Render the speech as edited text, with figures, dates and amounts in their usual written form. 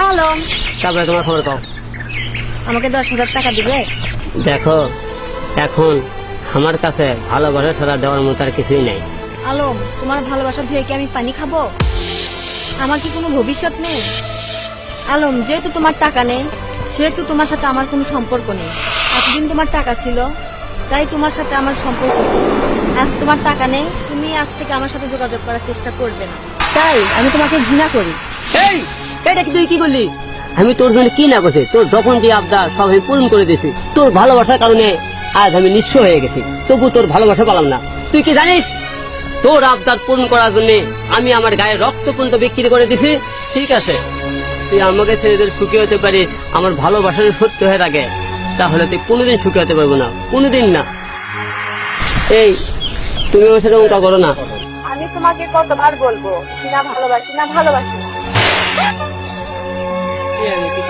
আলম, তারপরে তোমার খবর পাও। আমাকে 10,000 টাকা দিবে? দেখো, এখন আমার কাছে ভালোবাসা ছাড়া দেওয়ার মতো আর কিছুই নাই। আলম, তোমার ভালোবাসা ধুয়ে কি আমি পানি খাবো? আমার কি কোনো ভবিষ্যৎ নেই? আলম, যেহেতু তোমার টাকা নেই সেহেতু তোমার সাথে আমার কোনো সম্পর্ক নেই। এতদিন তোমার টাকা ছিল তাই তোমার সাথে আমার সম্পর্ক ছিল। আজ তোমার টাকা নেই, তুমি আজ থেকে আমার সাথে যোগাযোগ করার চেষ্টা করবে না। তাই আমি তোমাকে ঘৃণা করি। এই, এটা কি তুই কি করলি? আমি তোর জন্য কি না করছি? তোর যখন যে আবদার সব আমি পূরণ করে দিয়েছি। তোর ভালোবাসার কারণে আজ আমি নিঃস্ব হয়ে গেছি, তবু তোর ভালোবাসা পেলাম না। তুই কি জানিস, তোর আবদার পূরণ করার জন্য আমি আমার গায়ে রক্ত পর্যন্ত বিক্রি করে দিছি। ঠিক আছে, তুই আমাকে ছেড়ে যদি সুখী হতে পারিস, আমার ভালোবাসা যদি সত্য হয়ে থাকে, তাহলে তুই কোনোদিন সুখী হতে পারবো না, কোনোদিন না। এই, তুমি আমার সাথে অঙ্কা করো না। আমি তোমাকে কতবার বলবো না ভালোবাসি না ভালোবাসি না। আমি কি